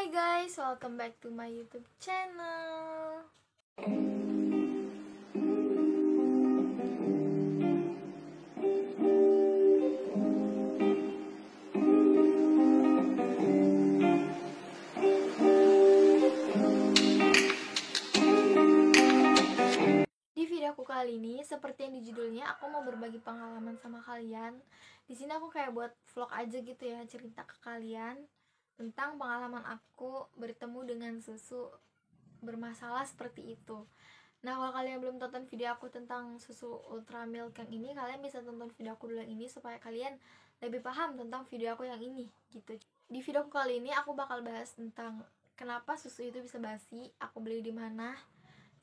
Hai guys, welcome back to my YouTube channel. Di videoku kali ini, seperti yang di judulnya, aku mau berbagi pengalaman sama kalian. Di sini aku kayak buat vlog aja gitu ya, cerita ke kalian tentang pengalaman aku bertemu dengan susu bermasalah seperti itu. Nah, kalau kalian belum tonton video aku tentang susu ultra milk yang ini, kalian bisa tonton video aku dulu yang ini supaya kalian lebih paham tentang video aku yang ini gitu. Di video aku kali ini aku bakal bahas tentang kenapa susu itu bisa basi, aku beli di mana,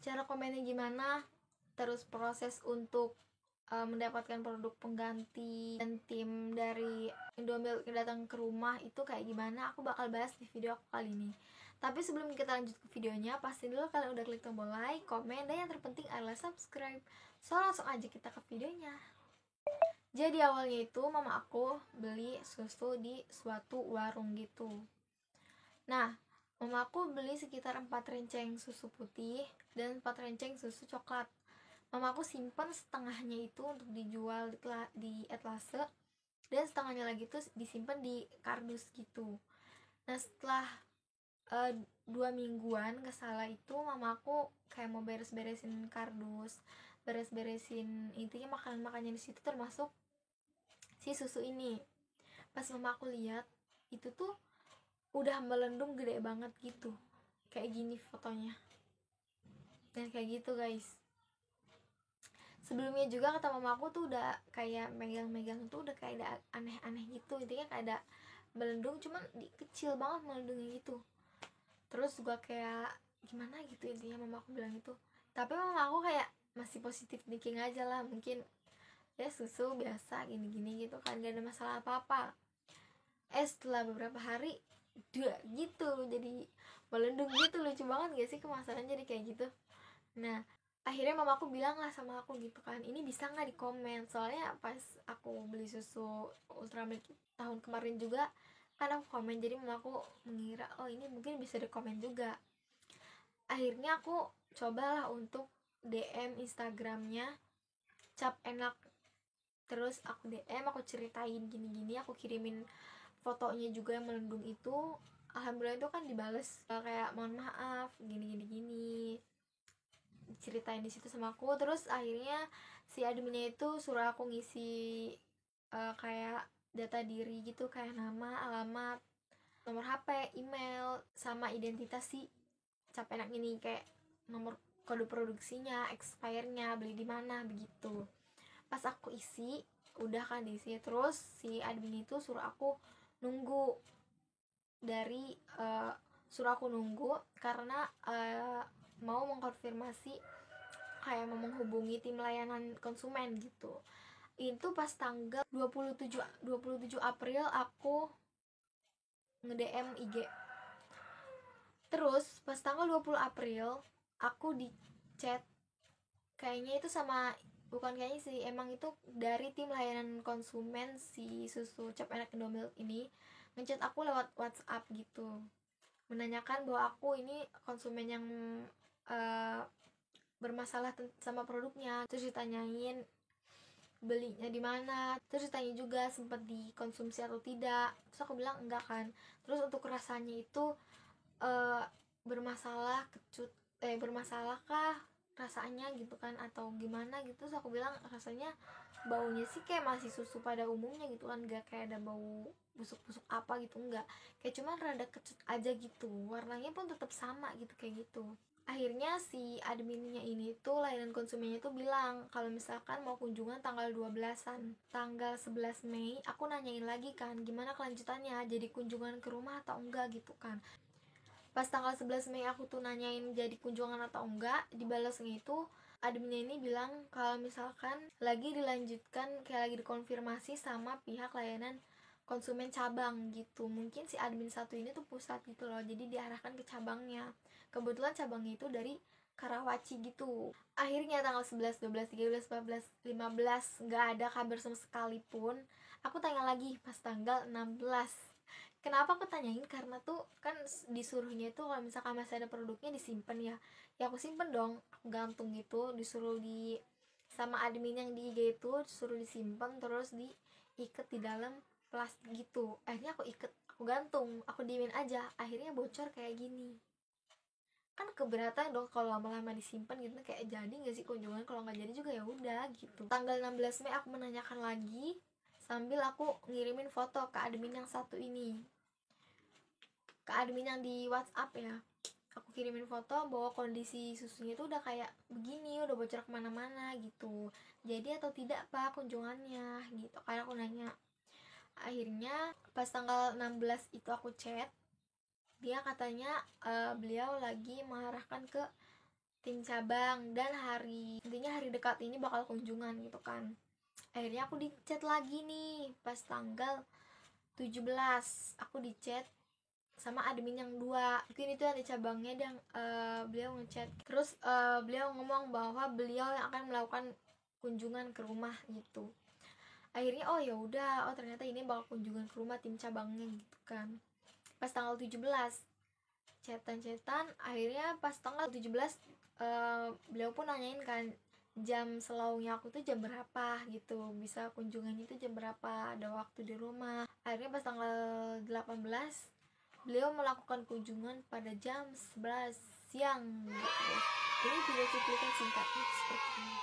cara komennya gimana, terus proses untuk mendapatkan produk pengganti, dan tim dari Indomilk yang datang ke rumah itu kayak gimana, aku bakal bahas di video aku kali ini. Tapi sebelum kita lanjut ke videonya, pastiin dulu kalian udah klik tombol like, komen, dan yang terpenting adalah subscribe. So langsung aja kita ke videonya. Jadi awalnya itu mama aku beli susu di suatu warung gitu. Nah, mama aku beli sekitar 4 renceng susu putih dan 4 renceng susu coklat. Mama aku simpan setengahnya itu untuk dijual di etalase, dan setengahnya lagi tuh disimpan di kardus gitu. Nah, setelah 2 mingguan gak salah itu, mama aku kayak mau beres-beresin kardus, beres-beresin intinya makanan-makannya di situ, termasuk si susu ini. Pas mama aku lihat, itu tuh udah melendung gede banget gitu, kayak gini fotonya. Dan kayak gitu guys. Sebelumnya juga kata mama aku tuh udah kayak megang-megang tuh udah kayak ada aneh-aneh gitu, intinya kayak ada melendung, cuman kecil banget melendungnya gitu. Terus juga kayak gimana gitu, intinya mama aku bilang itu. Tapi mama aku kayak masih positif thinking aja lah, mungkin ya susu biasa gini-gini gitu kan, gak ada masalah apa-apa. Setelah beberapa hari dua gitu jadi melendung gitu, lucu banget gak sih kemasannya jadi kayak gitu. Nah, akhirnya mama aku bilang lah sama aku gitu kan, ini bisa nggak di komen, soalnya pas aku beli susu Ultramilk tahun kemarin juga kan aku komen, jadi mama aku mengira oh ini mungkin bisa di komen juga. Akhirnya aku cobalah untuk DM Instagramnya Cap Enak, terus aku DM, aku ceritain gini-gini, aku kirimin fotonya juga yang melendung itu. Alhamdulillah itu kan dibales kayak mohon maaf gini-gini ceritain di situ sama aku. Terus akhirnya si adminnya itu suruh aku ngisi kayak data diri gitu, kayak nama, alamat, nomor HP, email, sama identitas si Cap Enak ini, kayak nomor kode produksinya, expire-nya, beli di mana begitu. Pas aku isi, udah kan diisi, terus si admin itu suruh aku nunggu suruh aku nunggu karena mau mengkonfirmasi, kayak mau menghubungi tim layanan konsumen gitu. Itu pas tanggal 27 April aku nge-DM IG. Terus pas tanggal 20 April aku di chat, kayaknya itu sama, bukan kayaknya sih, emang itu dari tim layanan konsumen si susu Cap Enak Indomilk ini, ngechat aku lewat WhatsApp gitu, menanyakan bahwa aku ini konsumen yang bermasalah sama produknya. Terus ditanyain belinya di mana, terus ditanya juga sempat dikonsumsi atau tidak. Terus aku bilang enggak kan. Terus untuk rasanya itu bermasalah bermasalahkah rasanya gitu kan, atau gimana gitu. Terus aku bilang rasanya baunya sih kayak masih susu pada umumnya gitu kan, gak kayak ada bau busuk-busuk apa gitu, enggak, kayak cuman rada kecut aja gitu, warnanya pun tetap sama gitu kayak gitu. Akhirnya si adminnya ini tuh, layanan konsumennya tuh bilang kalau misalkan mau kunjungan tanggal 12-an. Tanggal 11 Mei aku nanyain lagi kan gimana kelanjutannya, jadi kunjungan ke rumah atau enggak gitu kan. Pas tanggal 11 Mei aku tuh nanyain jadi kunjungan atau enggak, dibalasnya itu adminnya ini bilang kalau misalkan lagi dilanjutkan, kayak lagi dikonfirmasi sama pihak layanan konsumen cabang gitu. Mungkin si admin satu ini tuh pusat gitu loh, jadi diarahkan ke cabangnya. Kebetulan cabangnya itu dari Karawaci gitu. Akhirnya tanggal 11, 12, 13, 14, 15 nggak ada kabar sama sekali pun. Aku tanya lagi pas tanggal 16, Kenapa aku tanyain? Karena tuh kan disuruhnya itu kalau misalkan masih ada produknya disimpan ya. Ya aku simpen dong, aku gantung gitu, disuruh di sama admin yang di IG itu disuruh disimpan terus diikat di dalam plastik gitu. Akhirnya aku ikat, aku gantung, aku diemin aja. Akhirnya bocor kayak gini. Kan keberatan dong kalau lama-lama disimpan gitu, kayak jadi nggak sih kunjungan, kalau nggak jadi juga ya udah gitu. Tanggal 16 Mei aku menanyakan lagi sambil aku ngirimin foto ke admin yang satu ini, ke admin yang di WhatsApp ya. Aku kirimin foto bahwa kondisi susunya itu udah kayak begini, udah bocor kemana-mana gitu. Jadi atau tidak pak kunjungannya gitu, karena aku nanya. Akhirnya pas tanggal 16 itu aku chat, dia katanya beliau lagi mengarahkan ke tim cabang dan intinya hari dekat ini bakal kunjungan gitu kan. Akhirnya aku di chat lagi nih pas tanggal 17, aku di chat sama admin yang dua, mungkin itu yang di cabangnya, dan beliau ngechat terus beliau ngomong bahwa beliau yang akan melakukan kunjungan ke rumah gitu. Akhirnya oh ya udah, oh ternyata ini bakal kunjungan ke rumah tim cabangnya gitu kan. Pas tanggal 17 chatan, akhirnya pas tanggal 17 beliau pun nanyain kan jam selaunya aku tuh jam berapa gitu, bisa kunjungan itu jam berapa, ada waktu di rumah. Akhirnya pas tanggal 18 beliau melakukan kunjungan pada jam 11 siang gitu. Ini video cuplikan singkatnya seperti ini.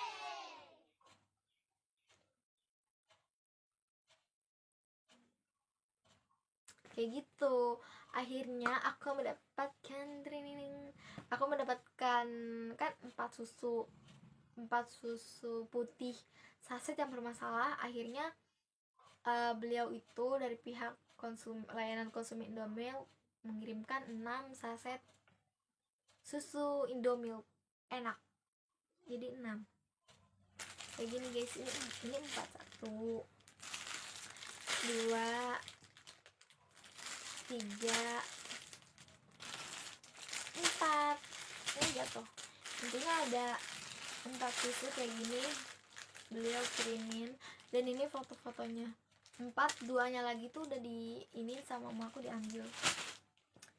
Kayak gitu. Akhirnya aku mendapatkan kan 4 susu putih saset yang bermasalah. Akhirnya beliau itu dari pihak layanan konsumen Indomilk mengirimkan 6 saset susu Indomilk enak, jadi 6 kayak gini guys. Ini 4, 1 2 3 4, ini jatuh. Intinya ada 4 susu kayak gini beliau kirimin, dan ini foto-fotonya 4, 2-nya lagi tuh udah ini sama mamaku diambil,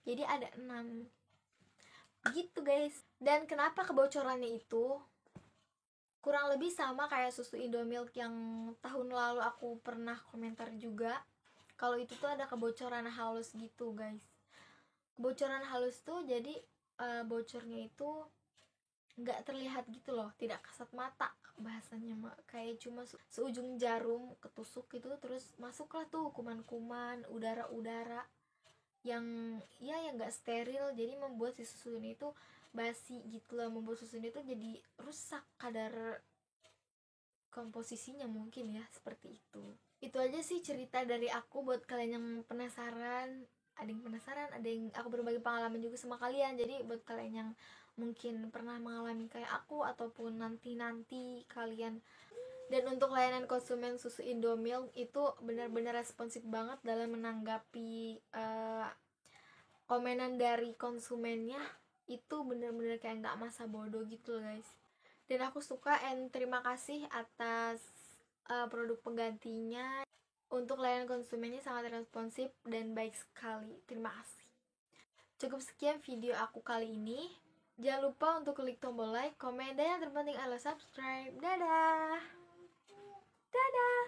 jadi ada 6 gitu guys. Dan kenapa kebocorannya itu kurang lebih sama kayak susu Indomilk yang tahun lalu aku pernah komentar juga, kalau itu tuh ada kebocoran halus gitu guys. Kebocoran halus tuh jadi bocornya itu nggak terlihat gitu loh, tidak kasat mata bahasanya mah, kayak cuma seujung jarum ketusuk gitu, terus masuklah tuh kuman-kuman, udara-udara yang nggak steril, jadi membuat si susu ini tuh basi gitu loh, membuat susu ini tuh jadi rusak kadar komposisinya mungkin ya, seperti itu. Itu aja sih cerita dari aku buat kalian yang penasaran. Ada yang penasaran, ada yang aku berbagi pengalaman juga sama kalian. Jadi buat kalian yang mungkin pernah mengalami kayak aku ataupun nanti kalian. Dan untuk layanan konsumen susu Indomilk itu benar-benar responsif banget dalam menanggapi komenan dari konsumennya. Itu benar-benar kayak nggak masa bodoh gitu loh guys. Dan aku suka, and terima kasih atas produk penggantinya. Untuk layanan konsumennya sangat responsif dan baik sekali. Terima kasih. Cukup sekian video aku kali ini. Jangan lupa untuk klik tombol like, komen, dan yang terpenting adalah subscribe. Dadah. Dadah.